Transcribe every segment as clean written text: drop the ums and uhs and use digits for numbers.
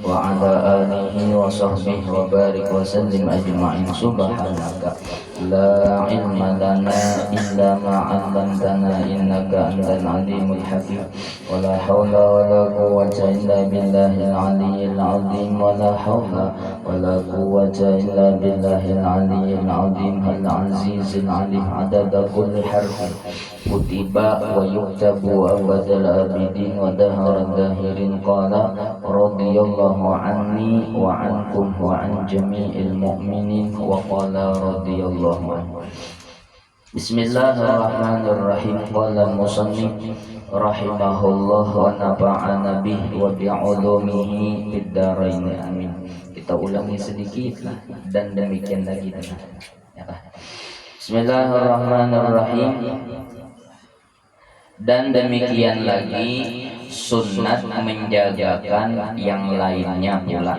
wa ala alihi wa sahbihi wa barik wa sallim ajma'in. Subhanaka la ilma lana illa ma 'allamtana innaka antal alimul hakim. Wa la haula wa la quwwata illa billahil aliyyil azim. Wa la haula wa la quwwata illa billahil aliyyil azim al azizil alim. Adada kulli harfin kutiba wa yuktabu abadal abidin wa daharan dahirin. Qala radiyallahu anni wa ankum wa an jami'il mu'minin wa qala radiyallahu anhu. Bismillahirrahmanirrahim. Qala al-musannif rahimahullah wa nafa'ana bihi wa bi'ulumihi fid dharain amin. Kita ulangi sedikit dan demikian lagi ya. Bismillahirrahmanirrahim. Dan demikian lagi sunnat menjagakan yang lainnya pula.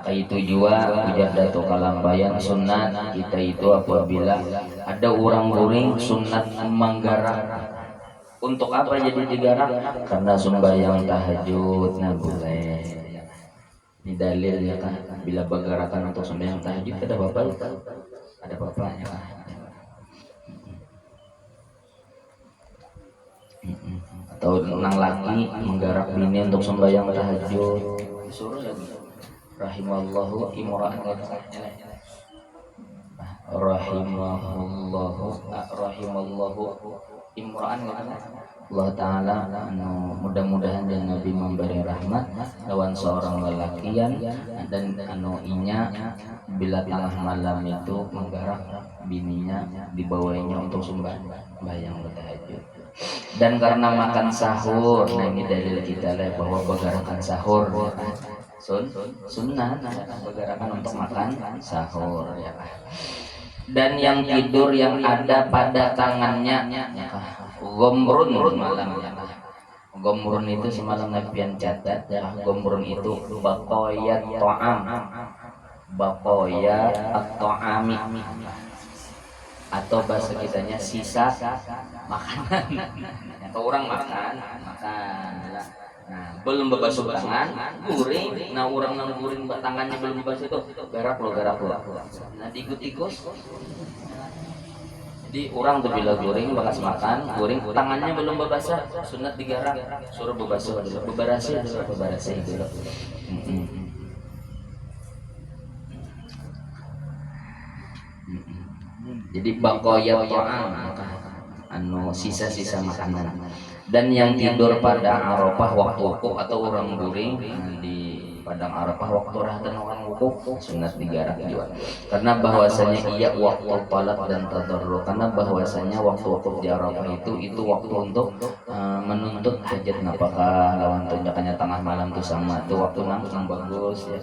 Itu juga ujar Datuk Kalambayan, sunnat kita itu apabila ada orang guring sunat menggarap. Untuk apa jadi digarap? Karena sembahyang tahajud. Nah boleh. Ini dalilnya kan, bila bergerakan untuk sembahyang tahajud ada apa? Ada bapaknya kan? Atau nang laki menggarap bini untuk sembahyang tahajud disuruh lagi. Rahimallahu imra'an rahimallahu imra'an Allah Ta'ala mudah-mudahan dan Nabi memberi rahmat lawan seorang lelakian dan inya bila tengah malam itu menggarap bininya dibawainya untuk sembahyang tahajud. Dan karena makan sahur, nah ini dalil kita lah bahwa begarakan sahur sunnah, begarakan untuk makan sahur ya. Dan yang tidur yang ada pada tangannya gomrun malam ya. Gomrun itu semalam Nabian catat ya, gomrun itu baqayat ta'am, baqayat at-ta'ami, atau bahasa kitanya sisa makanan. Atau orang makan. Nah, belum berbasuh tangan, guring. Nah, orang nang guring tangannya belum berbasuh itu garap lo. Nah, diikut-ikut. Jadi orang tuh bila guring bekas makan, guring tangannya belum berbasuh, sunat digarap, suruh berbasuh dulu, bebarasi dulu. Jadi baqayat ta'am, sisa-sisa makanan. Dan yang tidur pada Arafah waktu wukuf atau orang guring di padang Arafah waktu rahatan orang wukuf sunat digarap juga. Karena bahwasanya ia waktu talab dan tadarruk. Karena bahwasanya waktu wukuf di Arafah itu waktu untuk menuntut hajat napakah lawan tunjakannya tengah malam itu sama itu waktu nang bagus ya.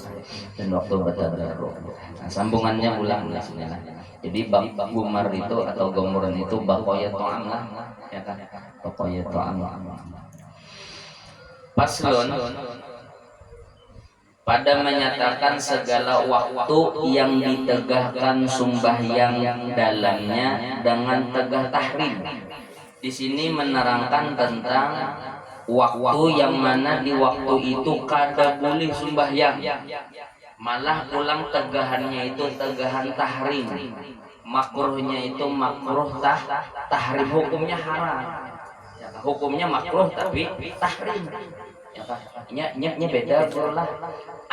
Dan waktu bertadarruk. Nah, sambungannya ulang bismillah. Jadi gumar itu atau gomuran itu baqayat ta'am lah ya kan, baqayat ta'am. Paslon pada menyatakan segala waktu yang ditegahkan sembahyang dalamnya dengan tegah tahrim. Di sini menerangkan tentang waktu yang mana di waktu itu kada boleh sembahyang. Malah ulang tegahannya itu tegahan tahrim, makruhnya itu makruh tahrim, hukumnya haram. Hukumnya makruh tapi tahrim. Nya beda lah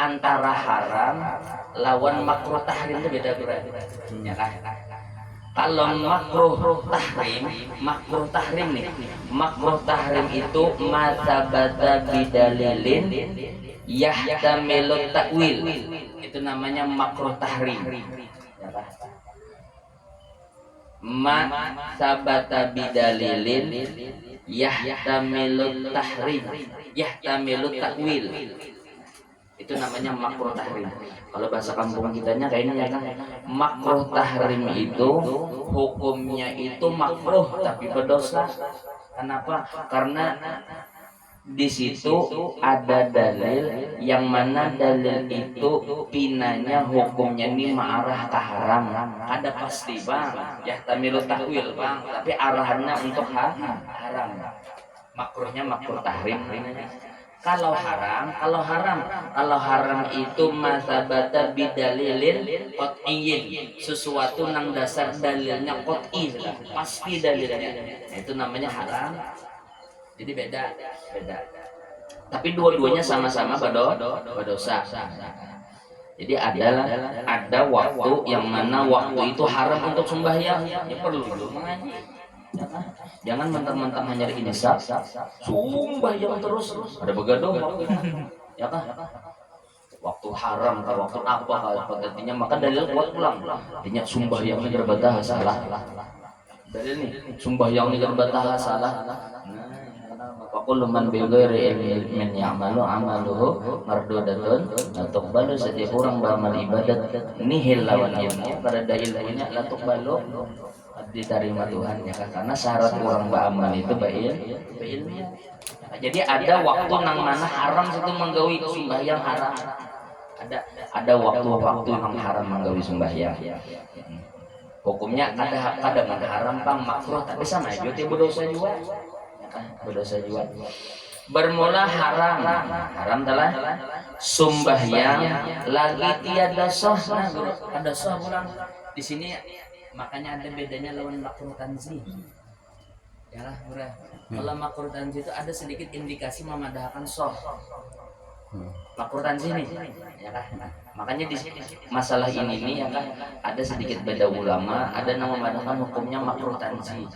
antara haram lawan makruh tahrim itu beda berarti. Ya kan? Kalau makruh tahrim nih, makruh tahrim itu masabata bidalilin yahtamilut takwil, itu namanya makruh tahrim. Ma sabata bidalilin yahtamilut tahrim, yahtamilut takwil, itu namanya makruh tahrim. Kalau bahasa kampung kitanya kayaknya ya kan, makruh tahrim itu hukumnya itu makruh tapi berdosa. Kenapa? Karena di situ ada dalil yang mana dalil itu pinanya hukumnya ini mengarah ke haram. Ada pasti bang, ya tamilu takwil bang, tapi arahannya untuk haram. Makruhnya makruh tahrim. Kalau haram itu masabata bidalilin qat'iyyin, sesuatu nang dasar dalilnya qat'i, pasti dalilnya. Nah, itu namanya haram. Jadi beda. Tapi dua-duanya sama-sama berdosa. Jadi ada waktu yang mana waktu itu haram untuk sembahyang, ya perlu dulu mengaji. Jangan mentang-mentang hanya insaf, sembahyang terus, ada begadang, ya kan? Waktu haram, waktu apa artinya, maka dalil kuat pulang. Artinya sembahyangnya gerbataha salah. Dalil nih, sembahyangnya gerbataha salah. Fakul man bil ghairi ilmin ya'malu amaluhu mardudatun, atau balu setiap orang beramal ibadat nihil lawan ilmu pada ilmunya la tuqbalu diterima Tuhan, ya kan? Karena syarat orang beramal itu ilmu. Jadi ada waktu nang mana haram itu menggawi sembahyang haram. Ada waktu-waktu yang haram menggawi sembahyang. Hukumnya ada haram pang makruh, tapi sama aja dia berdosa juga. Berdosa juga. Bermula haram adalah sembahyang lagi tiada sah. Ada sah pulang di sini, makanya ada bedanya lawan makruh tanzih. Ya lah, murah. Kalau makruh tanzih itu ada sedikit indikasi memadahkan sah. Makruh tanzih nih, ya kan? Makanya di masalah ini nih, ya kan, ada sedikit beda ulama, ada yang memadahkan hukumnya makruh tanzih.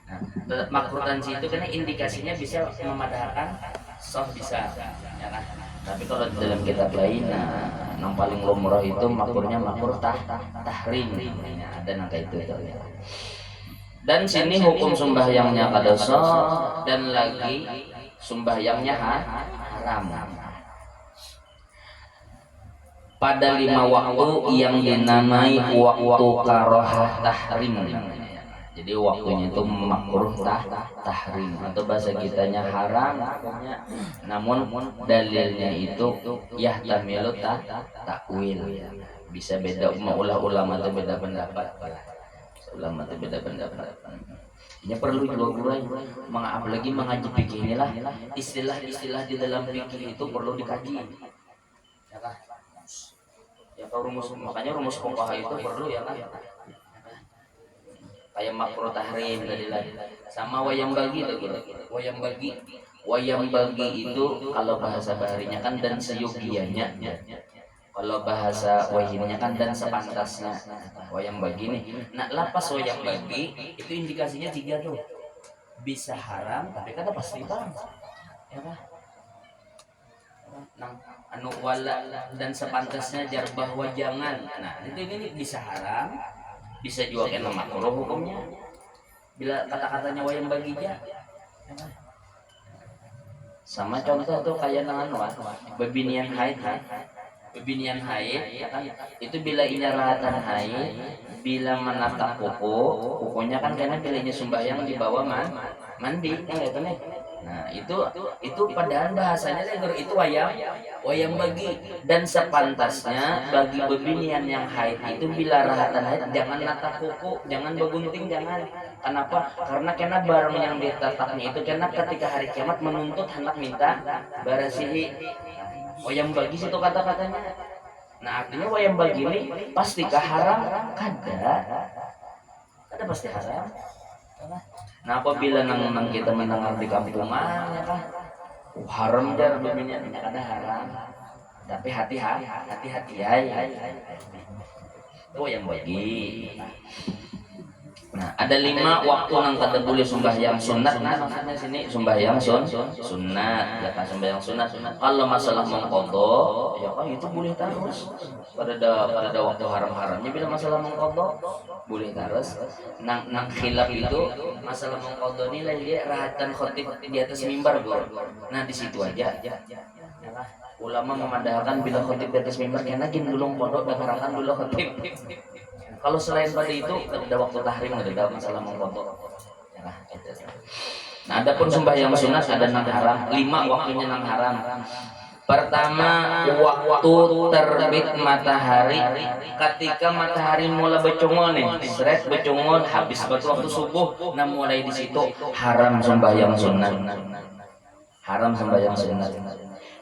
Nah, makruh tanzih itu karena indikasinya bisa memadahkan sah bisa, ya kan? Tapi kalau di dalam kitab lain, yang paling lumrah itu makruhnya makruh tahrim. Nah, ada nangka itu. Dan sini hukum sembahyangnya kada sah dan lagi sembahyangnya haram. Pada 5 waktu yang dinamai waktu karohah tahrim. Jadi waktunya itu makruh tahrim, atau bahasa kitanya haram, namun dalilnya itu yahtamilu takwil. Bisa beda, ulama itu beda pendapat. Ini perlu juga apalagi mengaji fikih inilah istilah-istilah di dalam fikih itu perlu dikaji. Ya kan? Ya kalau makanya rumus fuqaha itu perlu, ya kan? Kayak makruh tahrim tadi sama wayang bagi itu. Wayang bagi itu kalau bahasa baharinya kan dan seyogianya, kalau bahasa wahimnya kan dan sepantasnya. Wayang bagi nih, nah lapas wayang bagi itu indikasinya 3 tuh, bisa haram tapi kada pasti bang, ya kan? Nah, anu wala dan sepantasnya jar bahwa jangan. Nah itu ini bisa haram, bisa juga kena makruh hukumnya bila kata-katanya wayang bagija. Sama contoh tuh kayak bebinian haid, ya kan? Itu bila inyaratan haid, bila menatap kukunya kan karena bilanya sembahyang di bawah mandi, kan itu nih. Nah itu padahal bahasanya itu wayang bagi, dan sepantasnya bagi bebinian yang haid itu bila rahatan haid jangan natap kuku, jangan begunting, jangan. Kenapa? Karena kena barang yang ditatapnya itu karena ketika hari kiamat menuntut hendak minta barasihi. Wayang bagi situ kata-katanya. Nah artinya wayang bagi ini pastikah haram? Kada pasti haram. Nah apabila nang kita mendengar di kampungan, ya kan, haram jar bebinian, kada haram. Tapi hati-hati ya. Itu yang bagi. Nah ada 5 waktu nang kada boleh sembahyang sunat. Nah maksudnya sini sembahyang sunat, ya kan, sembahyang sunat. Kalau masalah mengqadha, ya kan itu boleh terus. Pada waktu haram-haramnya bila masalah mengqadha boleh terus. Nang khilaf itu masalah mengqadha ni dia rahatan khatib di atas mimbar, Bro. Nah di situ aja. Ya kan? Ulama memandangkan bila khatib di atas mimbar karena gin dulu pondok dan haramkan dulu khatib. Kalau selain pada itu ada waktu tahrim, ada masalah mengqadha. Ya kan? Nah adapun sembahyang sunat ada nang haram, 5 waktunya nang haram. Pertama waktu terbit matahari, ketika matahari mulai becungol nih, seret becungol habis waktu subuh, nah mulai di situ haram sembahyang sunat. haram sembahyang sunat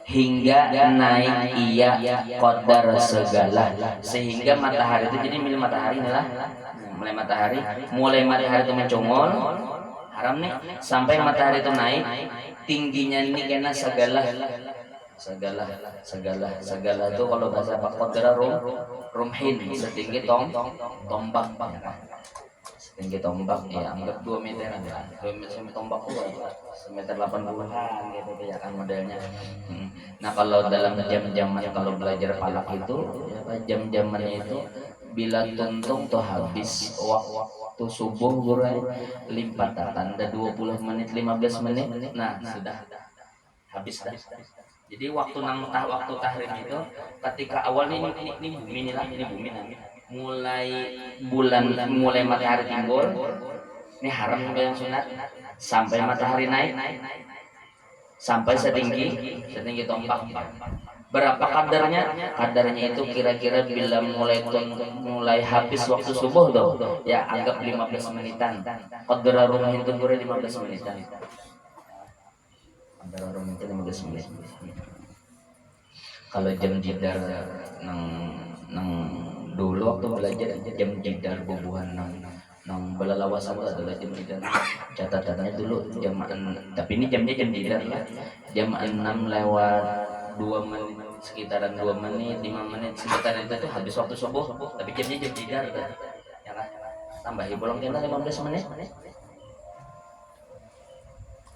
hingga naik ia qadar segala, sehingga matahari itu jadi milih matahari inilah mulai matahari itu mencongol haram nih sampai matahari itu naik tingginya ini kena segala itu kalau bahasa apa qadar rumhin setinggi tombak setinggi tombak ya anggap 2 meter aja 2 meter tombak itu semeter 80-an gitu ya kan modelnya. Nah kalau dalam jam-jaman kalau belajar palak itu ya, jam-jamannya itu bila tuntung tuh habis waktu subuh gurai lipat tanda 20 menit 15 menit nah sudah habis dah. Jadi waktu tahrim itu ketika awalnya ini bumi mulai matahari timbul ini haram yang sunat sampai matahari naik sampai setinggi tombak. Berapa kadarnya itu kira-kira bila mulai habis waktu subuh tuh ya anggap 15 menitan qadar rumah itu 15 menitan qadar rumah itu 15 menit. Kalau jam jidar nang dulu waktu belajar jam jidar bubuhan nang belalawasan itu adalah jam jidar catatannya dulu jam 6 tapi ini jamnya jam jidar lah jam 6 lewat 2 menit sekitaran 2 menit 5 menit sekitaran itu tuh habis waktu subuh tapi jamnya jam jidar kan ya kan tambahi bolong kena 15 menit.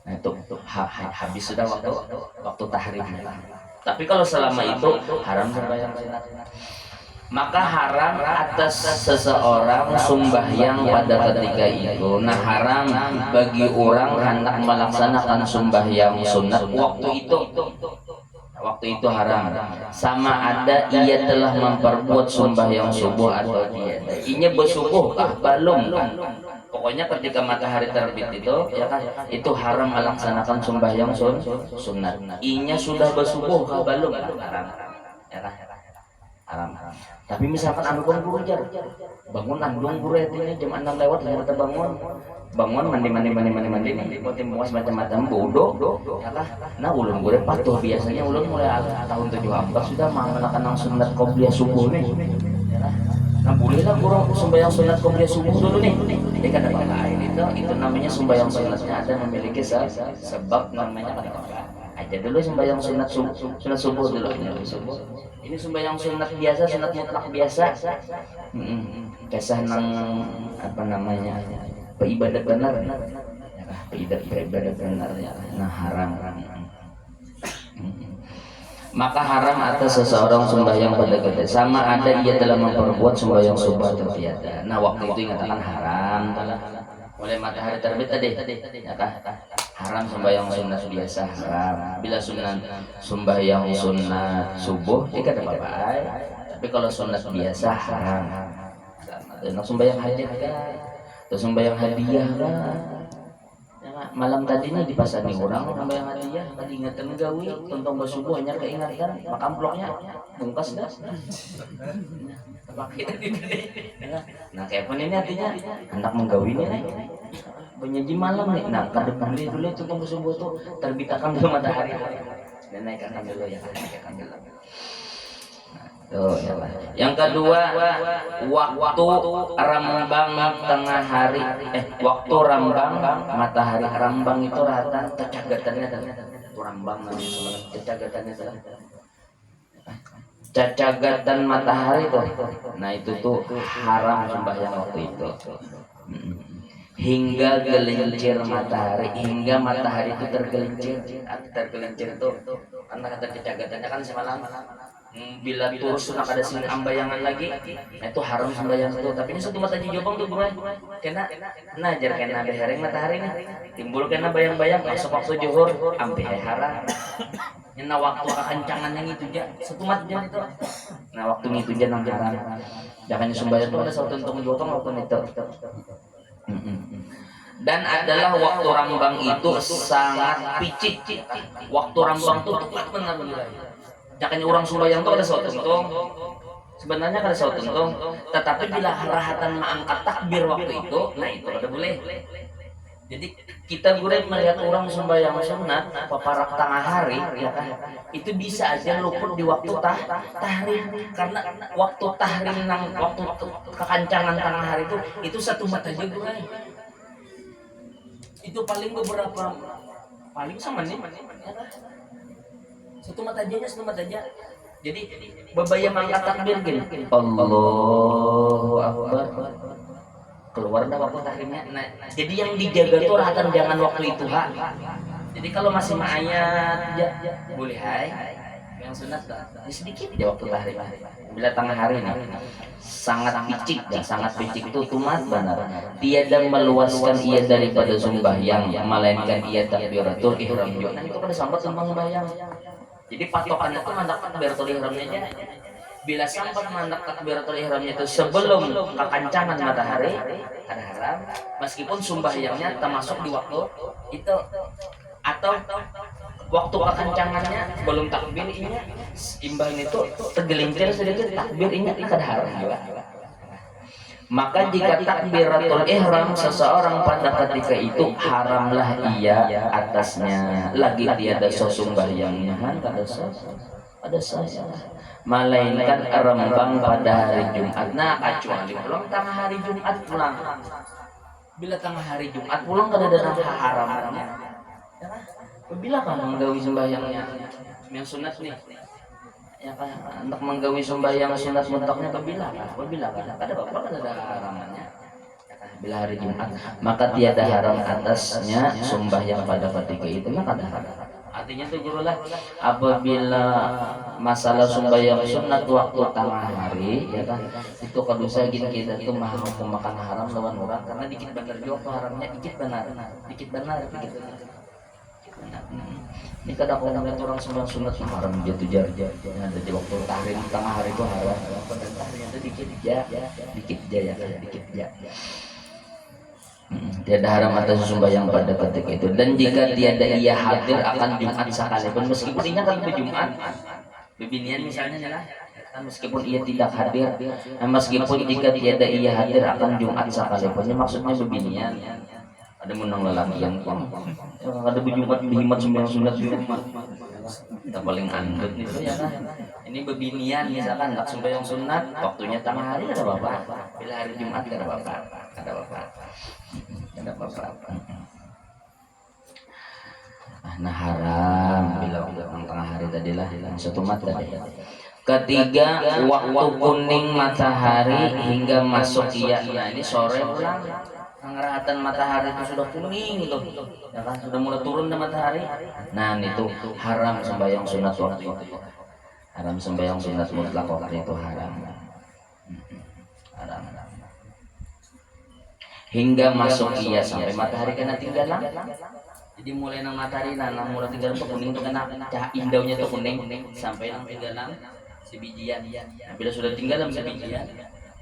Nah itu habis sudah waktu tahrim. Tapi kalau selama itu haram sembahyang sunat. Maka haram atas seseorang sembahyang pada ketika itu. Nah haram bagi orang hendak melaksanakan sembahyang sunat waktu itu haram. Sama ada ia telah memperbuat sembahyang subuh atau tidak. Inya bersubuh kah belum kan? Pokoknya ketika matahari terbit itu ya kan itu haram melaksanakan sembahyang sunat. Inya sudah bersubuh kah belum haram. Ya kan? Haram. Tapi misalkan andung guru jar bangun andung guru ini jam 6 lewat kita bangun mandi poti muas macam-macam bodoh ya kan. Nah ulun guru patuh biasanya ulun mulai tahun 74 sudah melaksanakan sunat qobliyah subuh nih ya kan. Nah bolehlah kurang sembahyang sunat qobliyah subuh dulu nih. Dia kata Bapak itu namanya sembahyang sunatnya ada memiliki sebab namanya kata Bapak. Aja dulu sembahyang sunat subuh dulu. Ini sembahyang sunat biasa, sunat mutlak biasa. Kisah nang apa namanya? Beribadat benar. Beribadat benar ya. Nah haram. Maka haram atas seseorang sembahyang pada ketika sama ada ia telah memperbuat sembahyang subuh atau tiada. Nah waktu itu dikatakan haram mulai matahari terbit tadi ya kan haram sembahyang sunat biasa haram. Bila sembahyang sunat subuh dikata bapak tapi kalau sunat biasa haram. Dan sembahyang hajat atau sembahyang hadiah malam tadinya dipasani orang sembahyang hadiah tadi ingatan gawi tontong bersubuh hanya keingatan maka amplopnya bungkas dah. Nah kayak pun ini artinya anak menggawi nih penyaji malam nih. Nah ke depan dia dulu itu tunggu subuh tuh terbitakan dulu matahari dan naikkan dulu ya naikkan dulu. Tuh, ya. Yang kedua waktu rambang tengah hari waktu rambang matahari rambang itu rata cacagatannya rambang namanya cacagatannya cacagatan matahari tuh. Nah itu tuh haram sembahyang waktu itu hingga gelincir matahari hingga matahari itu tergelincir tuh karena kata cacagatannya kan semalam bila terus sudah ada sini ambayangan lagi nah itu haram sembahyang itu. Tapi ini satu mata jijobang tuh bro kena najar kena behereng matahari nih timbul kena bayang-bayang masuk waktu zuhur ampe haram. Nah waktu kekencangan yang itu aja satu matnya itu. Nah waktu itu aja nang haram. Jangan sembahyang itu ada satu untung jotong waktu itu. Dan adalah waktu rambang itu sangat picik. Waktu rambang itu tepat benar. Jangan orang sembahyang itu ada suatu untung. Sebenarnya ada suatu untung. Tetapi bila rahatan mengangkat takbir waktu itu, nah itu ada boleh. Jadi kita gurih melihat orang sembahyang sunat paparak tengah hari, ya kan? Itu bisa aja luput di waktu tahrim, karena waktu tahrim nang waktu kekancangan tengah hari itu satu mata aja gurih. Itu paling beberapa paling sama nih, ya kan? Satu mata aja. Jadi bebayang angkat takbir gini, Allahu Akbar, keluar dah waktu tahrimnya. Nah, jadi yang dijaga tuh rahatan jangan waktu itu ha. Jadi kalau masih ayat ya, boleh hai. Yang sunat sedikit ya waktu tahrim. Bila tengah hari ini sangat picik ya, sangat picik itu tumat benar. Tiada meluaskan ia daripada sembahyang, melainkan ia takbiratul ihram juga. Nah, itu pada sambat tentang sembahyang. Jadi patokannya itu mandak takbiratul ihramnya aja. Bila sampai mandak takbiratul ihramnya itu sebelum kekancangan matahari, ada haram. Meskipun sembahyangnya termasuk di waktu itu, atau waktu kekancangannya belum takbir ini, imbahin itu tergelincir sedikit takbir ini ada haram juga. Maka jika takbiratul ihram seseorang pada ketika itu haramlah ia atasnya lagi tiada sembahyangnya ada saya melainkan rembang pada hari Jumat. Nah, kecuali pulang tengah hari Jumat pulang. Bila tengah hari Jumat pulang kada ada haramnya. Bila kan menggawi sembahyangnya yang sunat nih, ya kan, untuk menggawi sembahyang sunat mutlaknya apabila kan ada apa ada haramannya. Bila hari Jumat maka tiada haram atasnya sembahyang pada ketika itu, maka ada haram. Artinya itu gurulah apabila masalah sembahyang sunat waktu tengah hari, ya kan, itu kalau saya kita tuh mau makan haram lawan orang karena dikit benar juga haramnya, dikit benar begitu. Ini kadang kalau ngeliat orang sembahyang sunat haram jatuh jar ada di waktu tahrim tengah hari itu haram, pada tahrim itu dikit ya. Tiada haram atas sembahyang pada ketika itu, dan jika tiada ia hadir akan Jumat sekalipun, meskipun ini kan Jumat bebinian misalnya lah, meskipun ia tidak hadir, meskipun jika tiada ia hadir akan Jumat sekalipun, maksudnya bebinian. Ada menang lelaki yang ada Jumat dihimat sembahyang sunat kita paling andut itu ya kan. Ini bebinian misalkan nak sembahyang sunat waktunya tengah hari ada apa-apa, bila hari Jumat ada apa-apa. Nah, haram bila waktu tengah hari tadilah satu mata tadi. Ketiga, waktu kuning matahari hingga masuk ia. Nah, ini sore pulang pengerahatan matahari itu sudah kuning tuh, ya kan, sudah mulai turun matahari. Nah, itu haram sembahyang sunat waktu itu. Haram sembahyang sunat mutlak waktu itu haram. Hingga masuk ia sampai matahari kena tinggalan. Jadi mulai nang matahari nang mulai tinggalan tuh kuning tuh kena cahaya indaunya tuh kuning sampai nang tinggalan sebijian. Nah, bila sudah tinggalan sebijian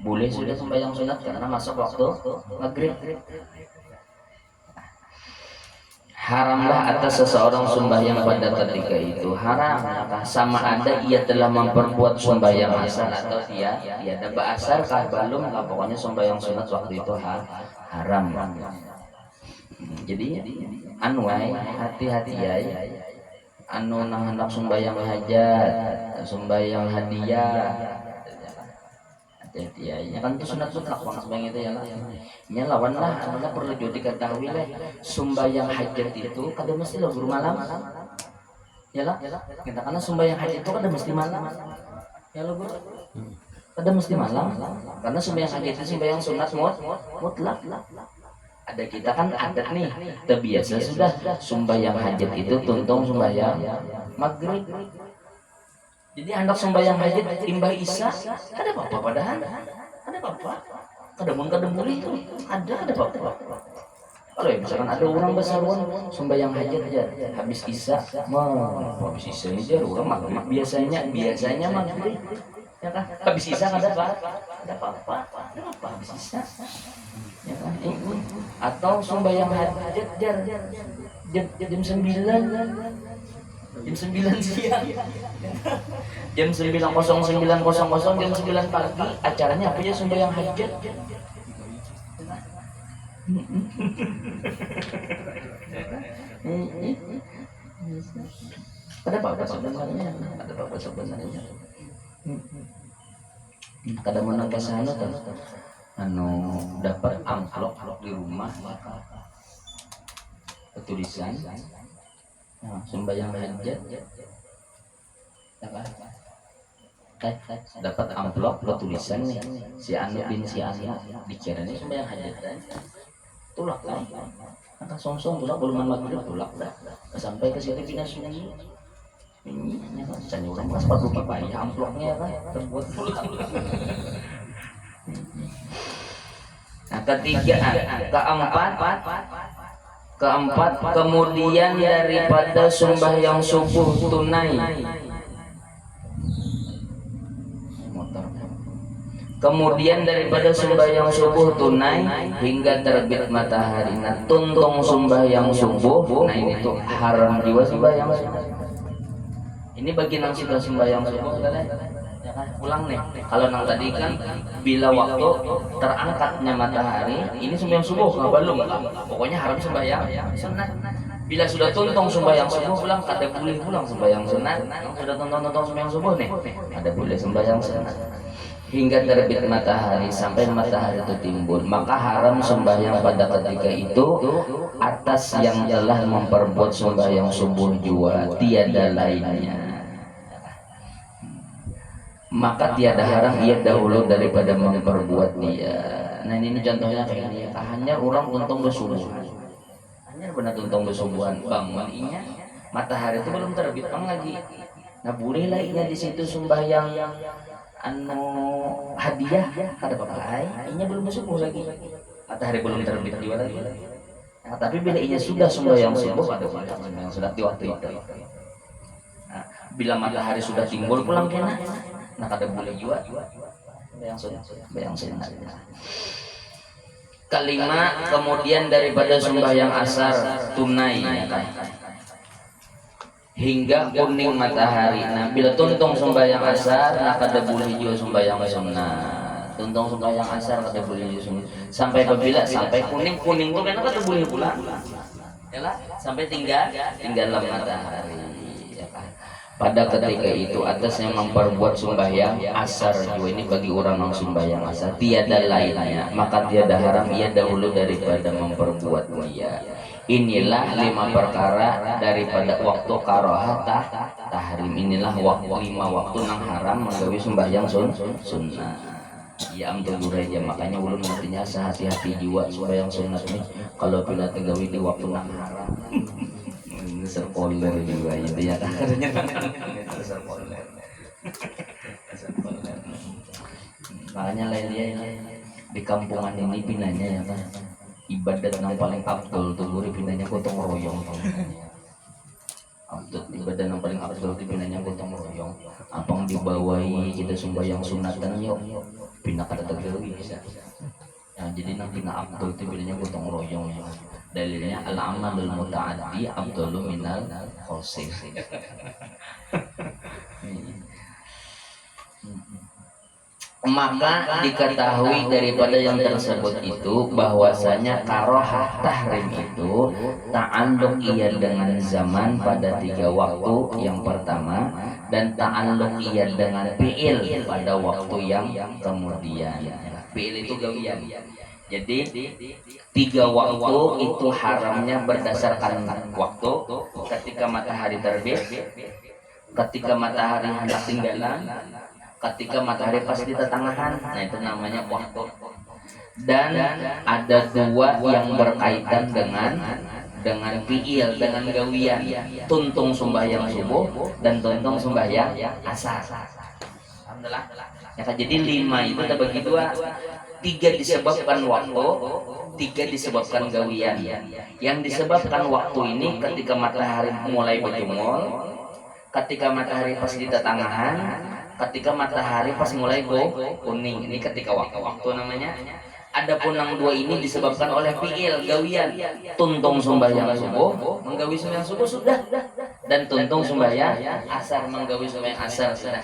boleh sudah sembahyang sunat karena masuk waktu maghrib. Haramlah atas seseorang sembahyang pada ketika itu, haram sama ada ia telah memperbuat sembahyang asal atau tiada ba'asar kah belum lah, pokoknya sembahyang sunat waktu itu haram. Jadi anwai hati-hati ya, anu nang hendak sembahyang hajat, sembahyang hadiah, ya kan itu sunat banget sembahyang itu ya lah. Nya lawan lah, anu perlu juga diketahui lah, sembahyang hajat itu kada mesti lo guru malam. Ya lah, kita karena sembahyang hajat itu kada mesti malam. Ya lo guru. Kada mesti malam, karena sembahyang hajat itu sembahyang sunat mutlak. Ada kita kan adat nih, terbiasa sudah sembahyang hajat itu tuntung sembahyang maghrib. Jadi hendak sembahyang hajat imbah isya ada apa-apa padahal ada apa-apa kada boleh itu ada apa-apa. Kalau ya misalkan ada orang besaruan sembahyang hajat aja habis isya habis isya aja orang maghrib biasanya maghrib ya kan, habis isya ada apa-apa habis isya ya kan. Atau sembahyang hajat jam 9 siang, jam 9.09.00, jam 9 pagi acaranya apa ya sembahyang hajat. Ada apa sebenarnya? Ada apa sebenarnya? Kada menang kesana tuh, dapat amplop di rumah, tulisan, sembahyang hajat, dapat amplop tulisan nih, si Anu bin si Anu, dikiranya sembahyang hajat, tulak kan? Maka songsong tulak belum maghrib tulak dah, sampai ke situ pindah sunyi. Ini kan orang pas padu pipaya amplopnya kan terbuat pulang. Nah, keempat kemudian daripada sembahyang subuh tunai, kemudian daripada sembahyang subuh tunai hingga terbit matahari, nah tuntung sembahyang subuh, nah ini tuh haram jiwa sembahyang subuh. Ini bagi yang sudah sembahyang subuh kan, ya kan? Ulang nih. Kalau nang tadi kan bila waktu terangkatnya matahari, ini sembahyang subuh nggak belum lah. Pokoknya harus sembahyang sunat. Bila sudah tuntung sembahyang subuh pulang, kada boleh pulang sembahyang sunat. Yang sudah tuntung sembahyang subuh nih, ada boleh sembahyang sunat. Hingga terbit matahari sampai matahari itu timbul, maka haram sembahyang pada ketika itu atas yang telah memperbuat sembahyang subuh jua tiada lainnya. Maka tiada haram ia dahulu daripada memperbuat dia. Nah ini contohnya kayak ini, hanya orang tuntung bersubuh, hanya benar tuntung bersubuhan bangun inya matahari itu belum terbit bang lagi. Nah boleh lah inya di situ sembahyang hadiah kada apa-apa, inya belum bersubuh lagi, matahari belum terbit juga lagi. Nah, tapi bila inya sudah sembahyang subuh ada sembahyang sudah di waktu itu. Nah, bila matahari sudah timbul pulang kena, nah kada boleh juga sembahyang sunat. Kelima kemudian daripada sembahyang asar tunai, ya kan? Hingga kuning matahari. Nah bila tuntung sembahyang asar, nah kada boleh juga sembahyang sunat. Tuntung sembahyang asar kada boleh juga sunat. Sampai apabila sampai kuning itu kan kada boleh pula. Yalah, sampai tinggal matahari. Ya kan? Pada ketika itu atas yang memperbuat sembahyang asar juga ini bagi orang yang sembahyang asar tiada lainnya, maka tiada haram ia dahulu daripada memperbuat dia. Inilah 5 perkara daripada waktu karohah tahrim. Inilah 5 waktu nang haram menggawi sembahyang sunnah. Ya amtul aja, makanya ulun nantinya sehati-hati jiwa sembahyang sunnah nih kalau bila tegawi di waktu nang haram. Serpoler juga itu ya akhirnya serpoler. Makanya lain dia di kampungan ini pinanya ya kan ibadat yang paling abdul tuh guru pinanya gotong royong. Ibadah yang paling abdul di pinanya gotong royong. Apang dibawahi kita sembahyang sunatan yuk pindah kada tegawi bisa. Nah, jadi nanti na abdul itu bilangnya gotong royong ya. Dalilnya al-amalul muta'addi abdulu minal khosir. Maka diketahui daripada yang tersebut itu bahwasanya karohah tahrim itu ta'alluq ia dengan zaman pada 3 waktu yang pertama dan ta'alluq ia dengan fi'il pada waktu yang kemudian. Fi'il itu gawian. Jadi 3 waktu itu haramnya berdasarkan waktu ketika matahari terbit, ketika matahari hendak tinggalan, ketika matahari pas di pertengahan. Nah itu namanya waktu. Dan ada 2 yang berkaitan dengan fi'il, dengan gawian, tuntung sembahyang subuh dan tuntung sembahyang asar. Alhamdulillah. Ya, jadi 5 itu terbagi 2. 3 disebabkan waktu, 3 disebabkan gawian. Yang disebabkan waktu ini ketika matahari mulai berjemur, ketika matahari pas di pertengahan, ketika matahari pas mulai kuning. Ini ketika waktu namanya. Adapun yang 2 ini disebabkan oleh fi'il gawian, tuntung sembahyang subuh, menggawi sembahyang subuh sudah, dan tuntung sembahyang asar, menggawi sembahyang asar sudah.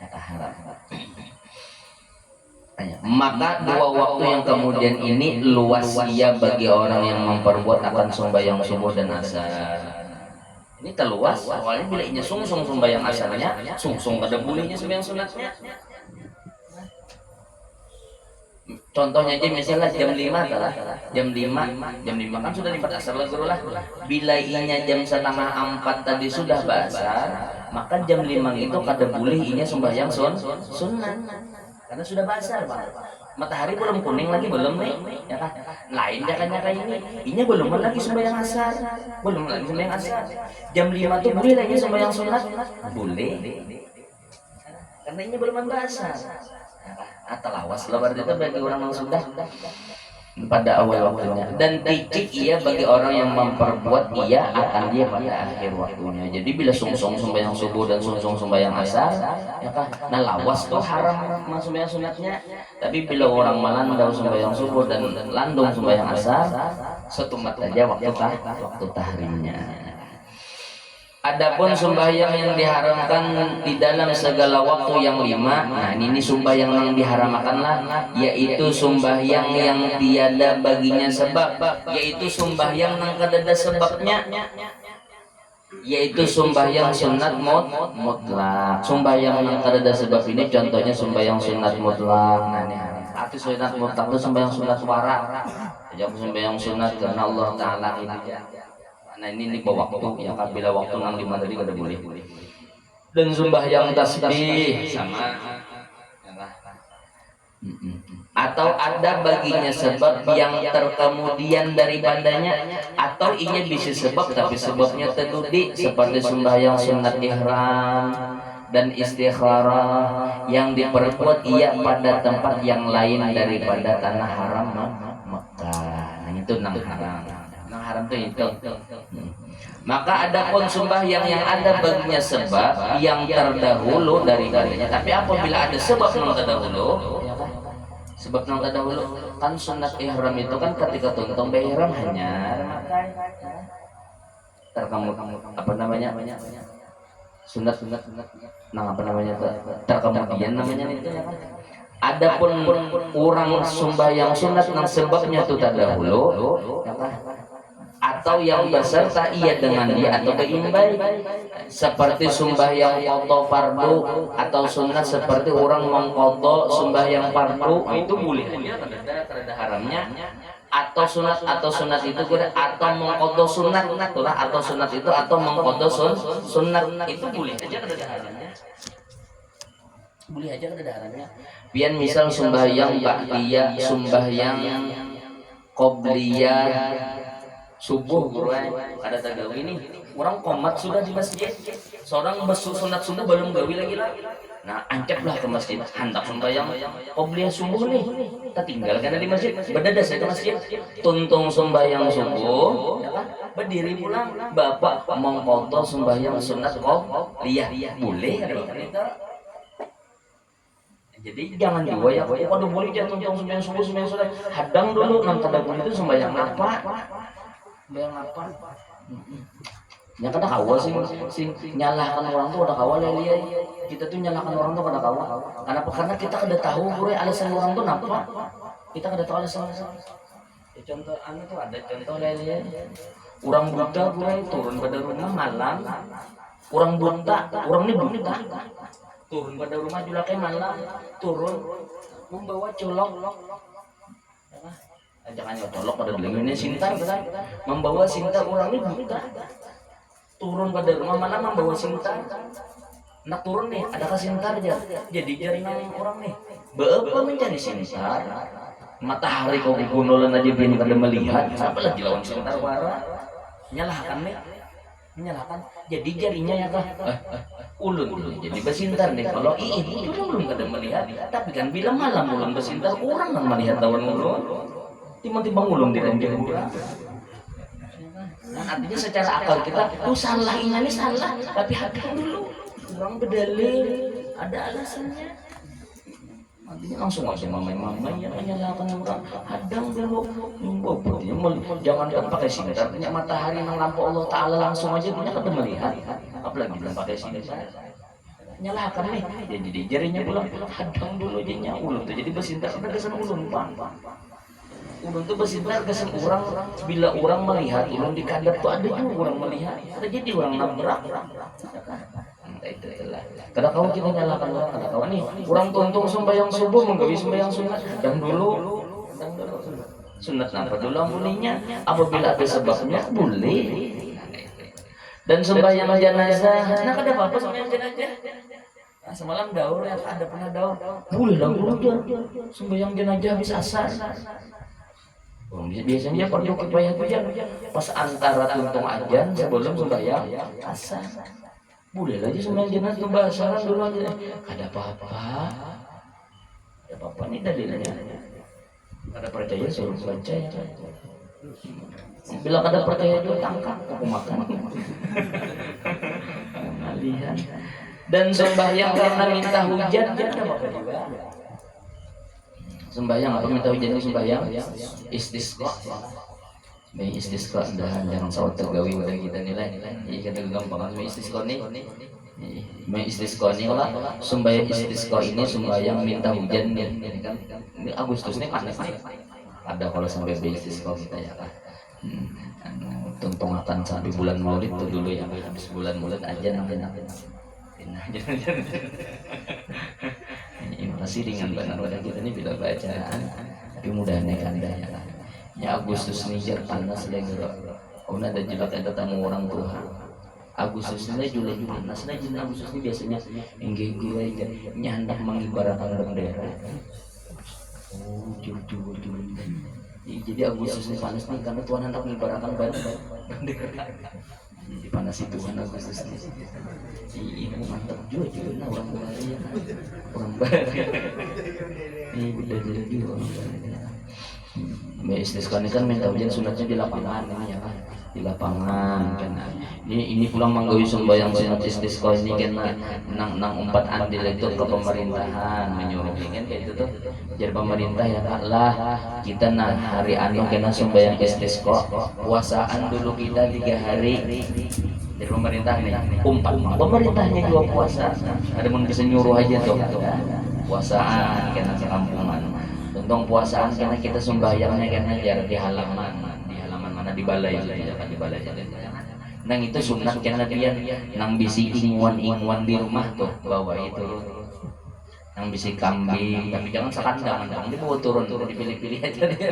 Kata haram. Maka dua waktu yang kemudian ini luas ia bagi orang yang memperbuat akan sembahyang subuh dan asar. Ini terluas, awalnya bila inya sungsung sembahyang asarnya, sungsung kada bolehnya sembahyang sunatnya. Contohnya aja misalnya jam 5 kalah, jam 5 kan sudah 5 asar lah guru lah. Bila inya jam setengah 4 tadi sudah basar, maka jam 5 itu kada boleh inya sembahyang sunat. Karena sudah basar, Bang. Matahari belum kuning lagi, belum nih, ya kan? Lain dia kan kayak ini. Inya belum lagi sembahyang asar. Belum lagi sembahyang asar. Jam 5 tuh boleh lagi sembahyang sunat? Boleh. Karena inya belum basar. Atau lawas lah berarti itu bagi orang yang sudah pada awal waktunya, dan titik ia bagi orang yang memperbuat ia akan dia pada akhir waktunya. Jadi bila sungsung sembahyang subuh dan sungsung sembahyang asar, ya kan? Nah lawas tuh haram sembahyang sunatnya. Tapi bila orang melandau sembahyang subuh dan landung sembahyang asar, setumat aja waktu tahrimnya. Adapun sembahyang yang diharamkan di dalam segala waktu yang 5, nah ini sembahyang yang diharamkanlah, yaitu sembahyang yang tiada baginya sebab, yaitu sembahyang yang kadada sebabnya, yaitu sembahyang sunat mutlak. Sembahyang yang kadada sebab ini contohnya sembahyang sunat mutlak. Nah ini arti sunat mutlak itu sembahyang sunat wara, jangan sembahyang sunat karena Allah Taala ini. Nah ini bawa waktu ya, bila waktu nang 5 tadi kada boleh. Dan sembahyang tasbih sama atau ada baginya sebab yang terkemudian daripadanya, atau inya bisa sebab tapi sebabnya terdudi, seperti sembahyang sunat ihram dan istikharah yang diperbuat ia pada tempat yang lain daripada tanah haram Mekah. Nah itu nang haram. Haram itu. Maka ada pun sembahyang yang ada baginya sebab yang terdahulu daripadanya. Tapi apabila ada sebab yang terdahulu, sebab yang terdahulu kan sunat ihram itu kan ketika tuntung ihram hanya terkamu apa namanya sunat nah apa namanya terkemudian namanya itu ya kan. Adapun orang sembahyang sunat yang sebabnya itu terdahulu, atau yang beserta ia dengan dia atau keimbai, seperti sembahyang qadha fardu atau sunat, seperti orang mengqadha sembahyang fardu itu boleh ada haramnya, atau sunat itu kira atau mengqadha sunat itulah, atau sunat itu atau mengqadha sunat itu boleh aja ada haramnya, boleh aja ada haramnya. Pian misal sembahyang ba'diyah, sembahyang qobliyah subuh bro, ada tagawi ini orang komat sudah di masjid, seorang sunat sunnah belum gawi lagi lah. Nah ancaplah ke masjid, hendak sembahyang qobliyah subuh nih, kita tinggalkan di masjid, berdadas ke masjid, tuntung sembahyang subuh, berdiri pulang, bapak mengqadha sembahyang sunat qobliyah, boleh ada. Jadi jangan diwayak, waduh boleh jangan tuntung sembahyang subuh, sembahyang sunat, hadang dulu nang tadabbur itu sembahyang apa? Bayang apa? Ya kada kawal sing nyalahkan orang tuh kada kawal ya. Kita tuh nyalahkan orang tuh kada kawal. Kenapa? Karena kita kada tahu gue alasan orang tuh napa. Kita kada tahu alasan. Ya, contoh anu tuh ada contoh ya. Orang buta gue turun pada rumah malam. Orang buta, orang ini buta. Turun pada rumah julaknya malam, turun membawa colok. Jangan nyotolok pada belengnya sintar kan, membawa sintar orang ini buta, turun pada rumah mana membawa sintar, nak turun nih ada sintar aja, jadi jaringan orang nih, berapa mencari sintar, matahari kau gunolan aja belum kada melihat, siapa lagi lawan sintar wara, nyalahkan nih, menyalahkan, jadi jarinya ya kah, ulun jadi bersintar nih, kalau itu belum kada melihat, tapi kan bila malam ulun bersintar orang kan melihat lawan ulun. Tiba-tiba ngulung di ranjang orang. Nah, artinya secara akal kita, salah ini salah, tapi hati dulu. Orang berdalil, ada alasannya. Artinya langsung aja mamai-mamai yang menyalahkan orang. Hadang dulu, jangan pakai sinar. Artinya matahari yang lampu Allah Taala langsung aja punya kada melihat. Apalagi dengan pakai sinar. nyalakan nih jadi jarinya pulang hadang dulu jadinya ulun tuh jadi besintar kita kesan ulun pan ulun tuh besintar kesan orang bila orang melihat ulun di kadar tuh ada juga orang melihat ada jadi orang nabrak itu lah kada kau kita nyalakan orang kada kau nih orang tuntung sembahyang subuh menggawi sembahyang sunat dan dulu sunat apa dulu amuninya apabila ada sebabnya boleh dan sembahyang jenazah nah kada apa-apa sembahyang jenazah. Nah, semalam daur ya ada pernah daur boleh lah dulu sembahyang jenazah habis asar biasanya perlu kipayah hujan pas antara tuntung ajan sebelum sembahyang asar boleh lagi sembahyang jenazah tuh basaran dulu aja ada apa-apa nih dalilnya ada percaya suruh baca ya bila kada percaya itu tangkap aku makan lihat dan sembahyang karena minta hujan ada apa juga sembahyang apa minta hujan itu sembahyang istisqa dan jangan salah tergawi udah kita nilai jadi kita gampang istisqa nih istisqa ini lah sembahyang istisqa ini sembahyang minta hujan ini kan ini Agustus nih panas ada kalau sampai istisqa kita ya kan tuntung akan sampai bulan Maulid tuh dulu ya habis bulan aja nanti ini masih ringan benar pada kita ini bila bacaan tapi mudahnya kanda ya Agustus nih jar panas lagi kau ada jelek ada tamu orang tua Agustus ini Juli panas nah jin Agustus ini biasanya enggak gue aja hendak mengibarkan bendera jujur jadi Agustus ini panas nih karena Tuhan hendak mengibarkan bendera di panas itu kan Agustus ini mantap juga nah orang Bali ya orang Bali ini beda jadi orang Bali istisqa ini kan minta hujan sunatnya di lapangan ya kan di lapangan kan ini pulang menggawi sembahyang sunat istisqa ini kan nang umpat andil itu ke pemerintahan menyuruh kan kayak itu tuh jadi pemerintah ya Kak lah kita nah hari anu kena sembahyang istisqa puasaan dulu kita 3 hari dari pemerintah nih umpat pemerintahnya juga puasa ada yang bisa nyuruh aja tuh puasaan kena sekampungan tentang puasaan karena kita sembahyangnya karena jarak di halaman mana di balai ya kan di balai nang itu sunat karena dia nang bisi ingwan di rumah tuh bawa itu nang bisi kambing tapi jangan sekandang dong dibawa turun dipilih-pilih aja dia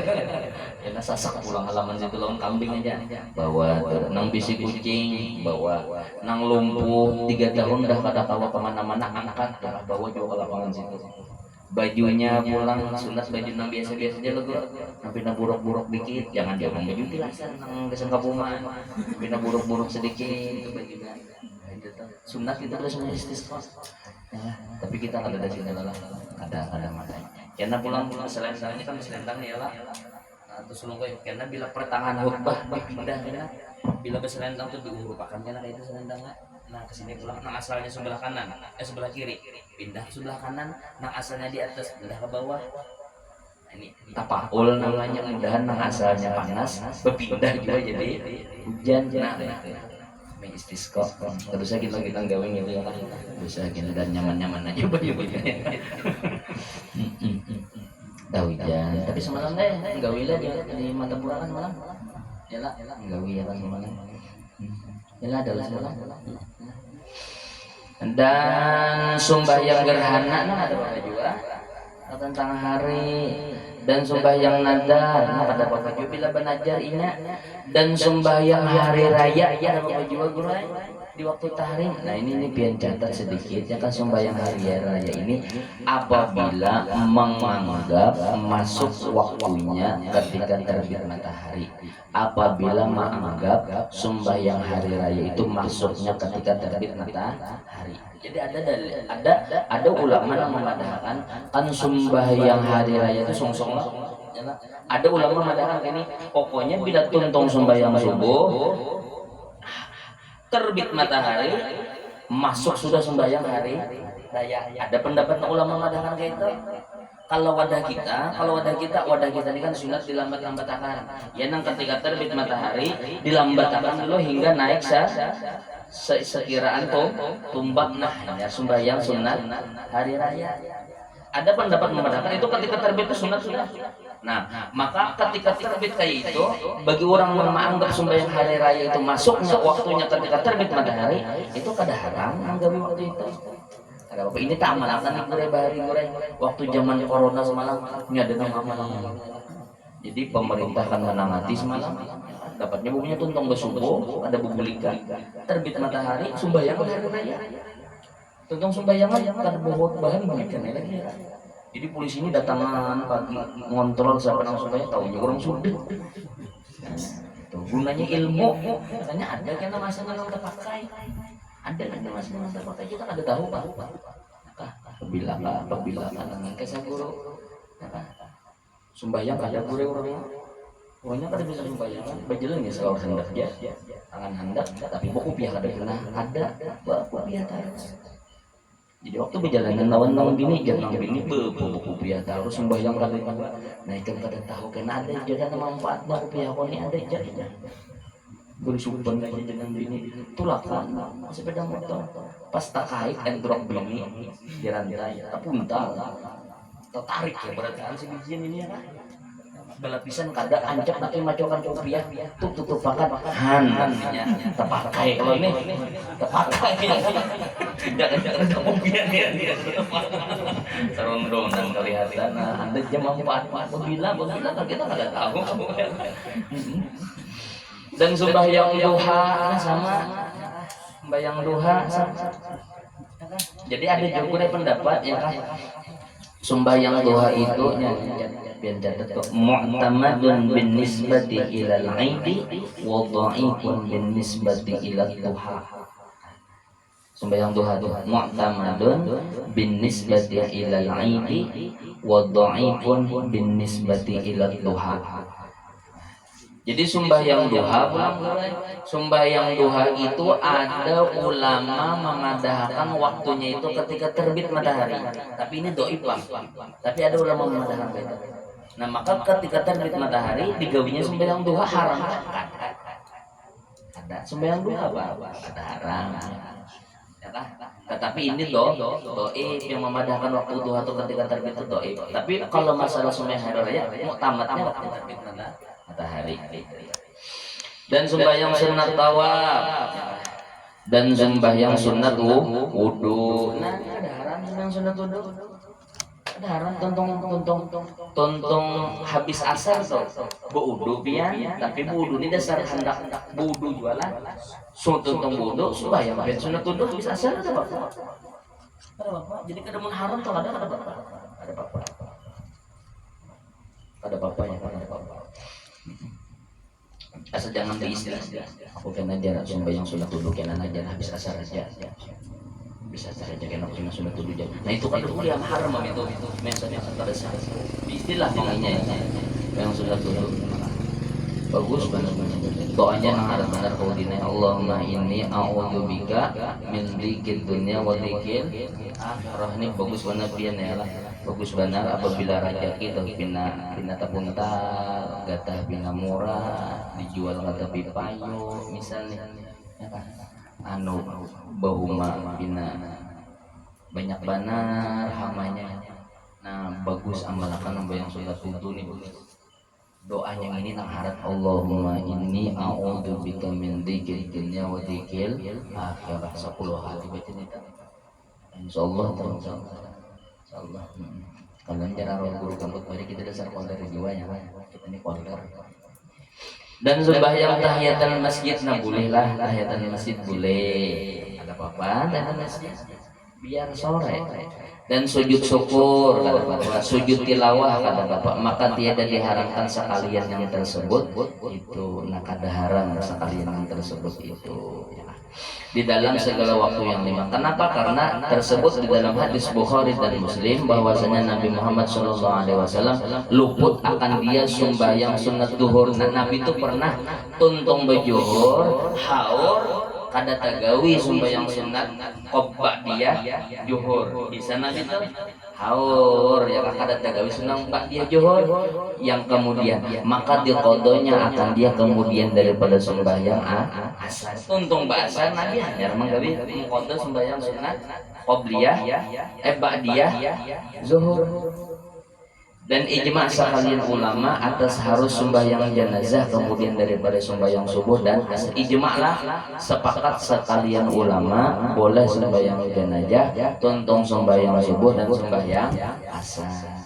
karena sasak pulang halaman situ lawan kambing aja bawa nang bisi kucing bawa nang lumpuh 3 tahun dah kada tahu kemana-mana angkat bawa juga ke lapangan situ bajunya pulang sunat baju nang biasa-biasa aja lo sampai nang buruk-buruk dikit jangan baju tilasan nang kesan kapungan sampai nang buruk-buruk sedikit itu bajunya sunat kita udah semua istisqa ya, tapi kita ada dari sini lah ada makanya karena pulang selendangnya kan selendang ya lah atau sulungnya karena bila pertengahan khutbah dipindah karena bila berselendang tuh diurupakan karena itu selendangnya nah kesini pulang nang asalnya sebelah kanan sebelah kiri pindah sebelah kanan nang asalnya di atas pindah ke bawah ini tapaul namanya mudahan nang asalnya panas berpindah juga jadi hujan main istisqa terusnya kita gawe gitu ya kan bisa kita dan nyaman aja baju-bajunya dah hujan tapi semalam deh gawe lah di mata bulan malam ya lah gawe ya kan semalam ya lah adalah semalam dan sembahyang gerhana ada apa juga tentang hari dan sembahyang nadar ada apa juga bila benajar ini dan sembahyang hari raya ada apa juga guru di waktu tahrim nah ini pian catat sedikit ya kan sembahyang hari raya ini apabila menganggap masuk waktunya ketika terbit matahari apabila menganggap sembahyang hari raya itu masuknya ketika terbit matahari jadi ada ulama yang mengatakan kan sembahyang hari raya itu song-song lah ada ulama mengatakan ini pokoknya bila tuntung sembahyang subuh terbit matahari masuk sudah sembahyang hari raya ada pendapat ulama mengatakan kayak itu kalau wadah kita ini kan sunat dilambat-lambatkan ya nang ketika terbit matahari dilambatkan dulu hingga naik sekiraan tumbak nah ya sembahyang sunat hari raya. Ada pendapat mengatakan itu ketika terbit itu sunat sudah. Nah, maka ketika terbit kayak itu, bagi orang yang menganggap sembahyang hari raya itu masuknya waktunya ketika terbit matahari, itu kada haram mengganggu waktu itu. Ada apa? Ini tak amalkan nih gure bahari gure waktu zaman corona semalam ini ada nama. Jadi pemerintah kan menamati semalam dapatnya bukunya tuntong besubuh ada bubulika terbit matahari sembahyang hari raya. Tuntong sembahyangan kada bohot bahan mengikan lagi. Jadi polisi ini datangan pagi ngontrol siapa yang sembahyang tahu orang sudah. Tuh gunanya ilmu katanya ada kan masanya yang terpakai. Ada kan masanya yang terpakai kita kada tahu Pak. Apabila kan kesah guru. Sembahyang kada gure orangnya. Orangnya kada bisa sembahyang. Bajalan ya selalu hendak dia. Tangan hendak tapi buku pihak kada pernah ada buku pihak terus. Jadi waktu berjalanan lawan bini jangan bini buku pihak terus sembahyang kada. Nah itu kada tahu kena ada jadi manfaatnya pihak ini ada jadi. Bersumpah aja dengan bini tulak kan sepeda motor pas tak kait drop bini di rantai tapuntal tertarik ya berarti kan si bijian ini ya kan belapisan kada ancap nanti macokan rupiah tutup pakan namanya terpakai kalau ini terpakai jangan rupiah dia sarung dong dan kelihatan ada jam manfaat bila kita kada tahu dan sembahyang duha sama sembahyang duha jadi ada juga pendapat ya kan sembahyang duha itu biar catat tuh mu'tamadun bin nisbati ilal aidi wa dha'ifun bin nisbati ilal duha. Sembahyang duha tuh mu'tamadun bin nisbati ilal aidi wa dha'ifun bin nisbati ilal duha. Jadi sembahyang duha, sembahyang duha itu ada ulama memadahkan waktunya itu ketika terbit matahari. Tapi ini doib Bang. Tapi ada ulama memadahkan itu. Nah maka ketika terbit matahari digawinya sembahyang duha haram. Ada sembahyang duha Bang, ada haram. Ya kan? Tetapi ini doib yang memadahkan waktu duha itu ketika terbit itu doib. Tapi kalau masalah sembahyang hari raya, muktamadnya waktu terbit matahari. Dan sembahyang sunat tawaf dan sembahyang sunat wudu. Nah, ada haram sembahyang sunat wudu. Ada haram tontong habis asar tuh. Wudu pian, tapi wudu ini dasar hendak wudu jualan. Tontong wudu sembahyang sunat wudu habis asar ada apa? Ada apa? Jadi kada mun haram tuh ada apa? Ada apa? Ada apa-apanya, ada apa-apa. Asal jangan diistilah. Aku kena ajar sembahyang sunat wudu kena ajar habis asar aja. Bisa saja kena sunat wudu aja. Nah itu kan dulu yang haram itu misalnya pada saat istilah pengennya yang sunat wudu. Bagus banget doanya yang harus benar kau dina Allahumma inni a'udzubika min dzikrid dunya wa dzikril akhirah. Ini bagus banget pian ya lah. Bagus benar apabila rajaki itu pina tapuntal gatah pina murah dijual gatah pipayu misalnya ya kan anu bahuma pina banyak banar hamanya. Nah bagus amalkan yang sudah tuntun nih doanya ini nang harap Allahumma inni a'udzubika min dzikrid dunya wa dzikril akhirah 10 kali baca ini insyaallah insyaallah. Kalau cara guru kampus mari kita dasar konter jiwa ya kita ini konter. Dan sembahyang tahiyatul masjid nah bolehlah tahiyatul masjid boleh ada apa-apa tahiyatul masjid biar sore. Dan sujud syukur kata Bapak, sujud tilawah kata Bapak, maka tiada diharamkan sekalian yang tersebut itu, nah kada haram sekalian yang tersebut itu ya. Di dalam segala waktu yang lima. Kenapa? Karena tersebut di dalam hadis Bukhari dan Muslim bahwasanya Nabi Muhammad SAW luput akan dia sembahyang sunat duhur. Nah Nabi itu pernah tuntung bejuhur, haur kada tagawi sembahyang sunat qobbah dia juhur di sana gitu haur ya kada tagawi sunat dia juhur yang kemudian maka diqodonya akan dia kemudian daripada sembahyang asar untung bahasa nabi hanya menggawi mengqodo sembahyang sunat qobliyah ba'diyah zuhur. Dan ijma sekalian ulama atas harus sembahyang jenazah kemudian daripada sembahyang subuh dan asar. Ijma lah sepakat sekalian ulama boleh sembahyang jenazah, tuntung sembahyang subuh dan sembahyang asar.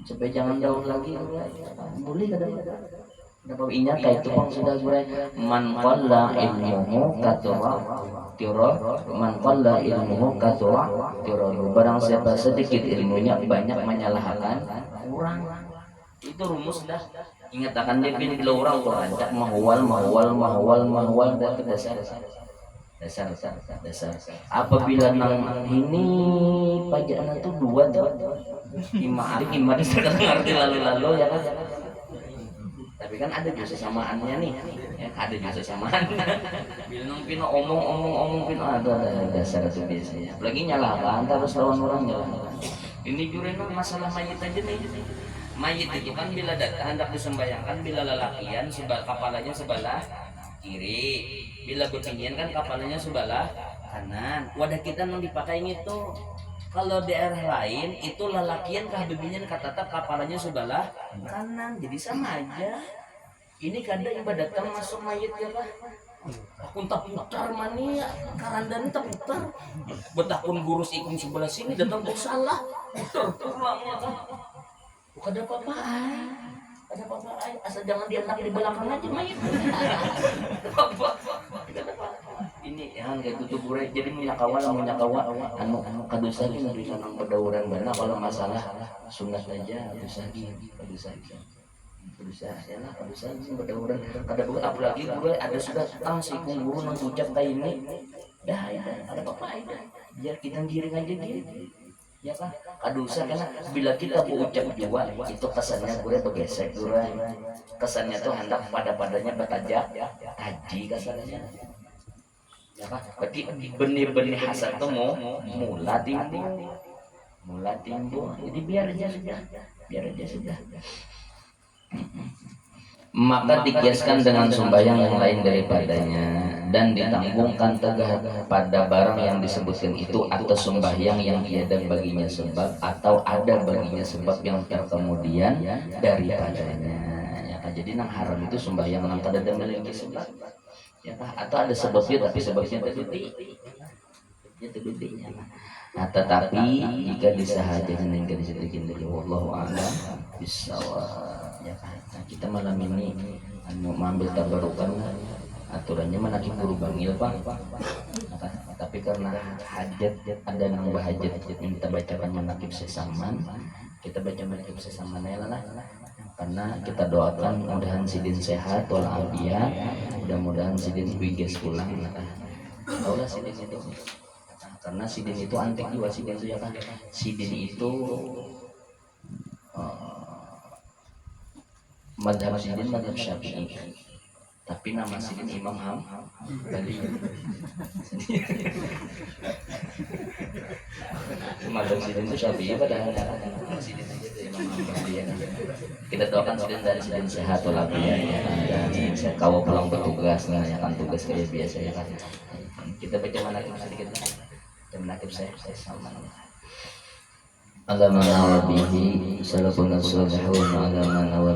Supaya jangan jauh lagi, boleh kadang-kadang. Dapat ingat kayak itu pang sudah gue man qalla ilmuhu kathura tiro man qalla ilmuhu kathura tiro barang siapa sedikit ilmunya banyak menyalahkan kurang itu rumus dah ingat akan dia pilih orang tuh rancak mahwal dan dasar apabila nang ini pajaknya tuh dua tuh ima sekarang ngerti lalu ya kan tapi kan ada juga samaannya nih ya, ada juga samaan bilang pino omong pino ada dasar itu biasanya apalagi nyalakan terus lawan orang nyalakan ini jurena masalah mayit aja nih mayit itu kan bila datang hendak disembayangkan bila lelakian kepalanya sebelah kiri bila beginian kan kepalanya sebelah kanan wadah kita yang dipakai itu kalau daerah lain itu lelakian kehabibinya katata kepalanya sebelah kanan jadi sama aja ini kadang ibadatan masuk mayit ya lah aku tak putar mania karandan tak putar betakun gurus ikung sebelah sini datang kok salah putar bukan ada apa-apa asal jangan dianak di belakang aja mayit ini yang kayak tutup burai jadi menyakawa anu kadosa ini dari sanang pedauran bana kalau masalah sunat aja kadosa ya lah kadosa ini pedauran kada buat apalagi burai ada sudah tang si guru nang ucap kayak ini dah ya ada apa aja biar kita giring aja gitu ya kan kadosa karena bila kita berucap jua itu kesannya burai bergesek burai kesannya tuh hendak padanya bertajak haji kesannya ya kan berarti benih-benih hasad itu mau mula timbul jadi biar aja sudah maka dikiaskan dengan sembahyang yang lain daripadanya dan ditanggungkan tegah pada barang yang disebutkan itu atau sembahyang yang tiada baginya sebab atau ada baginya sebab yang terkemudian daripadanya ya kan jadi nang haram itu sembahyang yang tidak ada memiliki sebab ya atau ada sebabnya tapi sebabnya terbuktinya nah tetapi jika disahaja dengan sedikit dari wallahu a'lam bissawab ya kan nah, kita malam ini mau mengambil tabarukan aturannya menakib guru bangil pak nah, tapi karena hajat ada nang bahajat minta bacakan menakib sesaman kita baca menakib sesaman ya lah karena kita doakan mudahan sidin sehat walafiat mudah-mudahan sidin wiges pulang taulah sidin itu karena sidin itu antik juga sidin itu ya kan sidin itu madhab sidin madhab syafi'i tapi nama sidin Imam Hambali madhab sidin itu syafi'i padahal sidin aja itu Imam Hambali ya kita doakan sidin dari sidin sehat walafiat ya dan saya kawal pulang bertugas menanyakan tugas kayak biasa ya kan kita baca manakib sedikit dan manakib saya sama Alamana wa bihi salafun salihun alamana wa